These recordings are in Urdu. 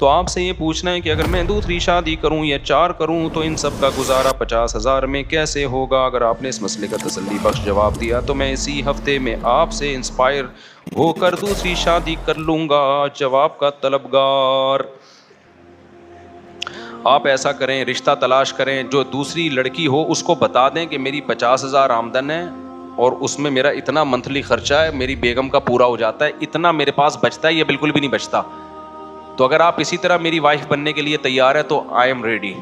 تو آپ سے یہ پوچھنا ہے کہ اگر میں دوسری شادی کروں یا 4 کروں تو ان سب کا گزارا 50,000 میں کیسے ہوگا؟ اگر آپ نے اس مسئلے کا تسلی بخش جواب دیا تو میں اسی ہفتے میں آپ سے انسپائر ہو کر دوسری شادی کر لوں گا۔ جواب کا طلبگار، آپ ایسا کریں، رشتہ تلاش کریں، جو دوسری لڑکی ہو اس کو بتا دیں کہ میری 50,000 آمدن ہے اور اس میں میرا اتنا منتھلی خرچہ ہے، میری بیگم کا پورا ہو جاتا ہے، اتنا میرے پاس بچتا ہے، یہ بالکل بھی نہیں بچتا۔ تو اگر آپ اسی طرح میری وائف بننے کے لیے تیار ہے تو آئی ایم ریڈی،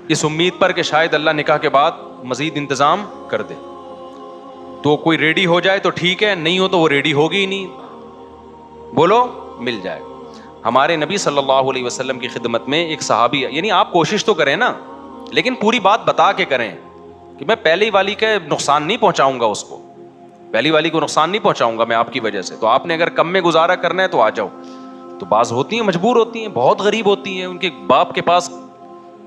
اس امید پر کہ شاید اللہ نکاح کے بعد مزید انتظام کر دے۔ تو کوئی ریڈی ہو جائے تو ٹھیک ہے، نہیں ہو تو وہ ریڈی ہوگی ہی نہیں، بولو مل جائے۔ ہمارے نبی صلی اللہ علیہ وسلم کی خدمت میں ایک صحابی، یعنی آپ کوشش تو کریں نا، لیکن پوری بات بتا کے کریں کہ میں پہلی والی کا نقصان نہیں پہنچاؤں گا، اس کو پہلی والی کو نقصان نہیں پہنچاؤں گا میں آپ کی وجہ سے۔ تو آپ نے اگر کم میں گزارا کرنا ہے تو آ جاؤ۔ تو بعض ہوتی ہیں مجبور ہوتی ہیں، بہت غریب ہوتی ہیں، ان کے باپ کے پاس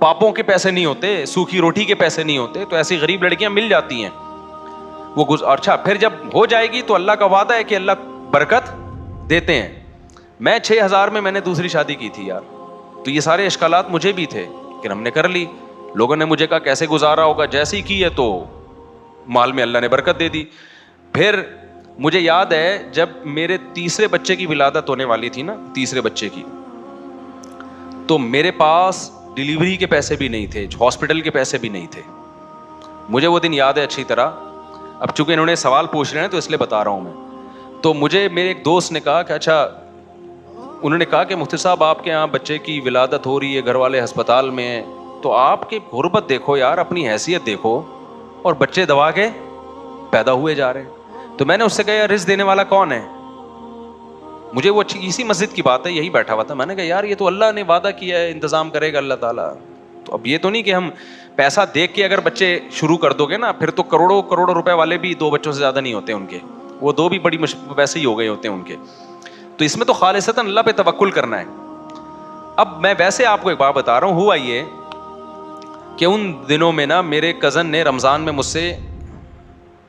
پاپوں کے پیسے نہیں ہوتے، سوکھی روٹی کے پیسے نہیں ہوتے، تو ایسی غریب لڑکیاں مل جاتی ہیں وہ اچھا پھر جب ہو جائے گی تو اللہ کا وعدہ ہے کہ اللہ برکت دیتے ہیں۔ میں 6,000 میں نے دوسری شادی کی تھی یار، تو یہ سارے اشکالات مجھے بھی تھے کہ ہم نے کر لی۔ لوگوں نے مجھے کہا کیسے گزارا ہوگا، جیسی کی ہے تو مال میں اللہ نے برکت دے دی۔ پھر مجھے یاد ہے جب میرے تیسرے بچے کی ولادت ہونے والی تھی نا، تیسرے بچے کی، تو میرے پاس ڈیلیوری کے پیسے بھی نہیں تھے، ہاسپٹل کے پیسے بھی نہیں تھے۔ مجھے وہ دن یاد ہے اچھی طرح۔ اب چونکہ انہوں نے سوال پوچھ رہے ہیں تو اس لیے بتا رہا ہوں میں۔ تو مجھے میرے ایک دوست نے کہا کہ اچھا، انہوں نے کہا کہ مفتی صاحب آپ کے یہاں بچے کی ولادت ہو رہی ہے، گھر والے ہسپتال میں ہیں، تو آپ کی غربت دیکھو یار، اپنی حیثیت دیکھو، اور بچے دبا کے پیدا ہوئے جا رہے ہیں۔ تو میں نے اس سے کہا یار رزق دینے والا کون ہے؟ مجھے وہ اسی مسجد کی بات ہے، یہی بیٹھا ہوا تھا۔ میں نے کہا یار یہ تو اللہ نے وعدہ کیا ہے، انتظام کرے گا اللہ تعالیٰ۔ تو اب یہ تو نہیں کہ ہم پیسہ دیکھ کے اگر بچے شروع کر دو گے نا، پھر تو کروڑوں کروڑوں روپے والے بھی 2 بچوں سے زیادہ نہیں ہوتے ان کے، وہ 2 بھی بڑی ویسے ہی ہو گئے ہوتے ہیں ان کے۔ تو اس میں تو خالصتاً اللہ پہ توکل کرنا ہے۔ اب میں ویسے آپ کو ایک بات بتا رہا ہوں، ہوا یہ کہ ان دنوں میں نا میرے کزن نے رمضان میں مجھ سے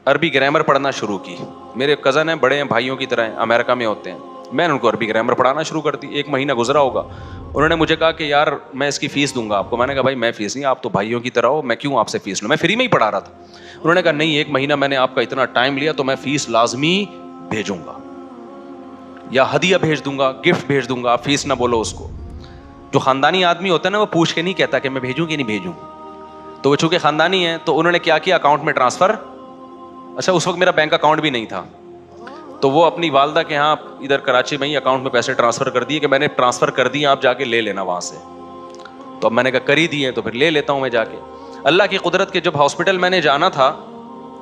عربی گرامر پڑھنا شروع کی۔ میرے کزن ہیں، بڑے ہیں، بھائیوں کی طرح ہیں، امریکہ میں ہوتے ہیں۔ میں نے ان کو عربی گرامر پڑھانا شروع کر دی۔ 1 مہینہ گزرا ہوگا، انہوں نے مجھے کہا کہ یار میں اس کی فیس دوں گا آپ کو۔ میں نے کہا بھائی میں فیس نہیں، آپ تو بھائیوں کی طرح ہو، میں کیوں آپ سے فیس لوں، میں فری میں ہی پڑھا رہا تھا۔ انہوں نے کہا نہیں، 1 مہینہ میں نے آپ کا اتنا ٹائم لیا تو میں فیس لازمی بھیجوں گا، یا ہدیہ بھیج دوں گا، گفٹ بھیج دوں گا، آپ فیس نہ بولو اس کو۔ جو خاندانی آدمی ہوتا ہے نا وہ پوچھ کے نہیں کہتا کہ میں بھیجوں کہ نہیں بھیجوں۔ تو وہ چونکہ خاندانی ہے تو انہوں نے کیا کیا، اکاؤنٹ میں ٹرانسفر۔ اچھا اس وقت میرا بینک اکاؤنٹ بھی نہیں تھا، تو وہ اپنی والدہ کے ہاں ادھر کراچی میں ہی اکاؤنٹ میں پیسے ٹرانسفر کر دیے کہ میں نے ٹرانسفر کر دیے، آپ جا کے لے لینا وہاں سے۔ تو اب میں نے کہا کر ہی دیے تو پھر لے لیتا ہوں میں جا کے۔ اللہ کی قدرت کے جب ہاسپٹل میں نے جانا تھا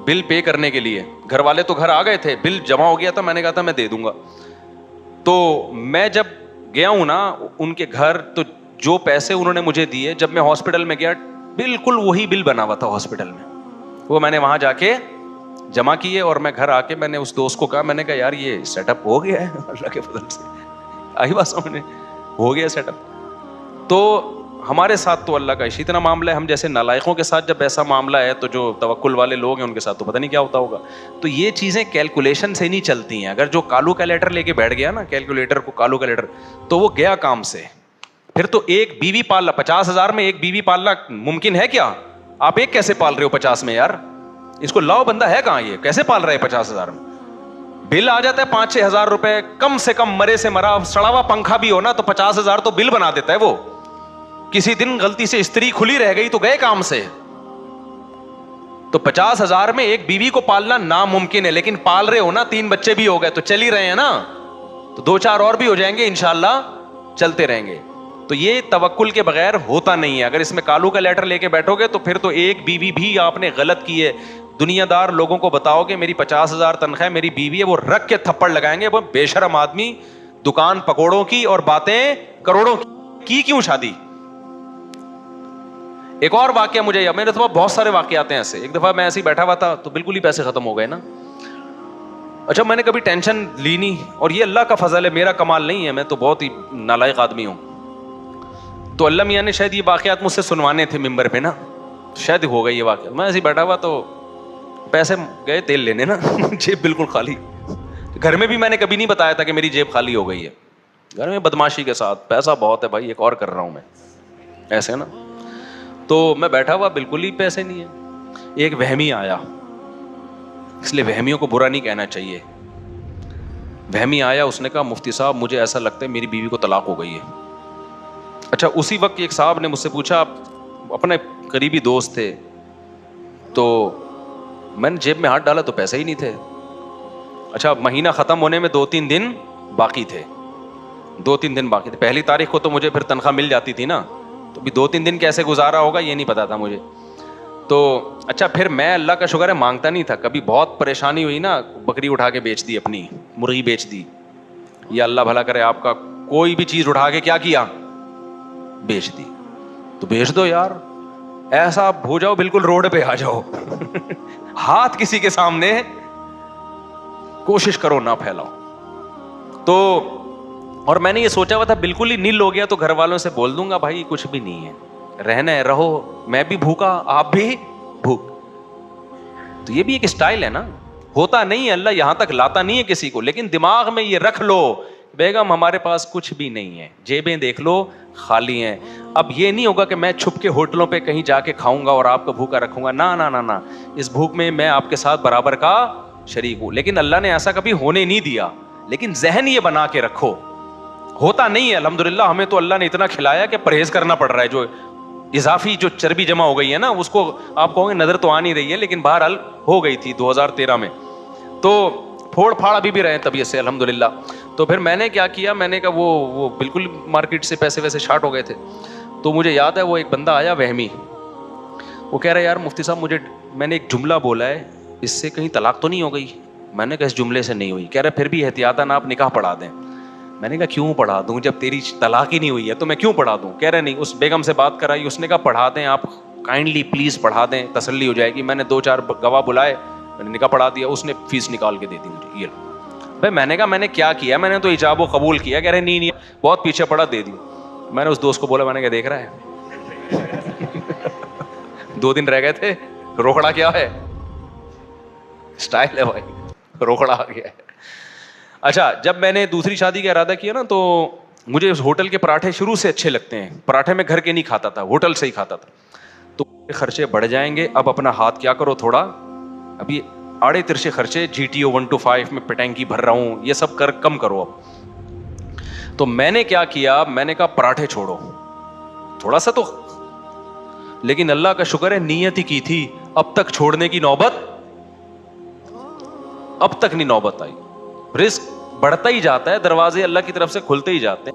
بل پے کرنے کے لیے، گھر والے تو گھر آ گئے تھے، بل جمع ہو گیا تھا، میں نے کہا تھا میں دے دوں گا۔ تو میں جب گیا ہوں نا ان کے گھر، تو جو پیسے انہوں نے مجھے دیے، جب میں ہاسپٹل میں گیا بالکل وہی بل بنا ہوا تھا ہاسپٹل میں، وہ میں نے وہاں جا کے جمع کیے۔ اور میں گھر آ کے میں نے اس دوست کو کہا، میں نے کہا یار یہ سیٹ اپ ہو گیا ہے اللہ کے فضل سے، آئی بات سمجھ میں، ہو گیا سیٹ اپ۔ تو ہمارے ساتھ تو اللہ کا اسی طرح معاملہ ہے، ہم جیسے نالائقوں کے ساتھ جب ایسا معاملہ ہے تو جو توکل والے لوگ ہیں ان کے ساتھ تو پتہ نہیں کیا ہوتا ہوگا۔ تو یہ چیزیں کیلکولیشن سے نہیں چلتی ہیں۔ اگر جو کالو کیلیٹر لے کے بیٹھ گیا نا، کیلکولیٹر کو کالو کیلیٹر، تو وہ گیا کام سے۔ پھر تو ایک بیوی پالنا، 50,000 میں ایک بیوی پالنا ممکن ہے کیا؟ آپ ایک کیسے پال رہے ہو 50 میں یار؟ اس کو لاؤ بندہ ہے کہاں، یہ کیسے پال رہے 50,000 میں؟ بل آ جاتا ہے 5-6 ہزار روپے، کم سے کم مرے سے مرا سڑا ہوا پنکھا بھی ہو نا تو 50,000 تو بل بنا دیتا ہے وہ۔ کسی دن غلطی سے استری کھلی رہ گئی تو گئے کام سے۔ تو 50,000 میں ایک بیوی کو پالنا ناممکن ہے، لیکن پال رہے ہو نا، 3 بچے بھی ہو گئے تو چل ہی رہے ہیں نا، تو 2-4 اور بھی ہو جائیں گے انشاءاللہ، چلتے رہیں گے۔ تو یہ توکل کے بغیر ہوتا نہیں ہے۔ اگر اس میں کالو کا لیٹر لے کے بیٹھو گے تو پھر تو ایک بیوی بھی آپ نے غلط کی ہے۔ دنیا دار لوگوں کو بتاؤ کہ میری 50,000 تنخواہ میری بیوی ہے، وہ رکھ کے تھپڑ لگائیں گے، وہ بے شرم آدمی، دکان پکوڑوں کی اور باتیں کروڑوں کی کیوں شادی؟ ایک اور واقعہ مجھے، میرے تو بہت سارے واقعات ہیں ایسے۔ ایک دفعہ میں ایسے ہی بیٹھا ہوا تھا تو بالکل ہی پیسے ختم ہو گئے نا۔ اچھا میں نے کبھی ٹینشن لی نہیں، اور یہ اللہ کا فضل ہے، میرا کمال نہیں ہے، میں تو بہت ہی نالائق آدمی ہوں۔ تو اللہ میاں نے شاید یہ واقعات مجھ سے سنوانے تھے ممبر پہ نا، شاید ہو گئی یہ واقعہ۔ میں ایسے ہی بیٹھا ہوا تو پیسے گئے تیل لینے نا جیب بالکل خالی۔ گھر میں بھی میں نے کبھی نہیں بتایا تھا کہ میری جیب خالی ہو گئی ہے، گھر میں بدماشی کے ساتھ، پیسہ بہت ہے بھائی ایک اور کر رہا ہوں میں، ایسے نا. تو میں بیٹھا ہوا بالکل ہی پیسے نہیں ہے. ایک وہمی آیا، اس لیے وہمیوں کو برا نہیں کہنا چاہیے. وہمی آیا، اس نے کہا مفتی صاحب مجھے ایسا لگتا ہے میری بیوی کو طلاق ہو گئی ہے. اچھا اسی وقت ایک صاحب نے مجھ سے پوچھا، آپ اپنے قریبی دوست تھے، تو میں نے جیب میں ہاتھ ڈالا تو پیسے ہی نہیں تھے. اچھا مہینہ ختم ہونے میں 2-3 دن باقی تھے، 2-3 دن باقی تھے. پہلی تاریخ کو تو مجھے پھر تنخواہ مل جاتی تھی نا، تو بھی 2-3 دن کیسے گزارا ہوگا یہ نہیں پتا تھا مجھے. تو اچھا پھر میں اللہ کا شکر ہے مانگتا نہیں تھا. کبھی بہت پریشانی ہوئی نا، بکری اٹھا کے بیچ دی، اپنی مرغی بیچ دی، یا اللہ بھلا کرے آپ کا کوئی بھی چیز اٹھا کے کیا کیا، بیچ دی. تو بیچ دو یار، ایسا ہو جاؤ بالکل روڈ پہ آ جاؤ. ہاتھ کسی کے سامنے کوشش کرو نہ پھیلاؤ. تو اور میں نے یہ سوچا ہوا تھا بالکل ہی نیل ہو گیا تو گھر والوں سے بول دوں گا بھائی کچھ بھی نہیں ہے، رہنا ہے رہو، میں بھی بھوکا آپ بھی بھوک. تو یہ بھی ایک اسٹائل ہے نا. ہوتا نہیں ہے، اللہ یہاں تک لاتا نہیں ہے کسی کو، لیکن دماغ میں یہ رکھ لو بیگم ہمارے پاس کچھ بھی نہیں ہے، جیبیں دیکھ لو خالی ہیں. اب یہ نہیں ہوگا کہ میں چھپ کے ہوٹلوں پہ کہیں جا کے کھاؤں گا اور آپ کو بھوکا رکھوں گا، نہ نہ نہ، اس بھوک میں میں آپ کے ساتھ برابر کا شریک ہوں. لیکن اللہ نے ایسا کبھی ہونے نہیں دیا. لیکن ذہن یہ بنا کے رکھو ہوتا نہیں ہے. الحمدللہ ہمیں تو اللہ نے اتنا کھلایا کہ پرہیز کرنا پڑ رہا ہے. جو اضافی جو چربی جمع ہو گئی ہے نا، اس کو آپ کہو گے نظر تو آ نہیں رہی ہے، لیکن بہرحال ہو گئی تھی 2013 میں. تو پھوڑ پھاڑ ابھی بھی رہے طبیعت سے الحمدللہ. تو پھر میں نے کیا کیا، میں نے کہا وہ بالکل مارکیٹ سے پیسے ویسے شارٹ ہو گئے تھے. تو مجھے یاد ہے وہ ایک بندہ آیا وہمی، وہ کہہ رہا ہے یار مفتی صاحب میں نے ایک جملہ بولا ہے، اس سے کہیں طلاق تو نہیں ہو گئی؟ میں نے کہا اس جملے سے نہیں ہوئی. کہہ رہا پھر بھی احتیاطاً آپ نکاح پڑھا دیں. میں نے کہا کیوں پڑھا دوں، جب تیری طلاق ہی نہیں ہوئی ہے تو میں کیوں پڑھا دوں؟ کہہ رہے نہیں، اس بیگم سے بات کرائی، اس نے کہا پڑھا دیں آپ، کائنڈلی پلیز پڑھا دیں، تسلی ہو جائے گی. میں نے 2-4 گواہ بلائے، میں نے نکاح پڑھا دیا. اس نے فیس نکال کے دے دی مجھے. یہ بھائی میں نے کہا میں نے کیا کیا، میں نے تو ایجاب و قبول کیا. کہہ رہے نہیں بہت پیچھے پڑا، دے دی. میں نے اس دوست کو بولا، میں نے کہا دیکھ رہا ہے 2 دن رہ گئے تھے، روکڑا کیا ہے، اسٹائل ہے بھائی، روکڑا آ گیا ہے. اچھا جب میں نے دوسری شادی کا ارادہ کیا نا، تو مجھے اس ہوٹل کے پراٹھے شروع سے اچھے لگتے ہیں. پراٹھے میں گھر کے نہیں کھاتا تھا، ہوٹل سے ہی کھاتا تھا. تو خرچے بڑھ جائیں گے، اب اپنا ہاتھ کیا کرو تھوڑا، ابھی آڑے ترچے خرچے GTO 125 میں پٹینکی بھر رہا ہوں، یہ سب کم کرو اب. تو میں نے کیا کیا، میں نے کہا پراٹھے چھوڑو تھوڑا سا تو، لیکن اللہ کا شکر ہے نیت ہی کی تھی. اب تک چھوڑنے کی نوبت اب تک نہیں نوبت آئی. رزق بڑھتا ہی جاتا ہے، دروازے اللہ کی طرف سے کھلتے ہی جاتے ہیں.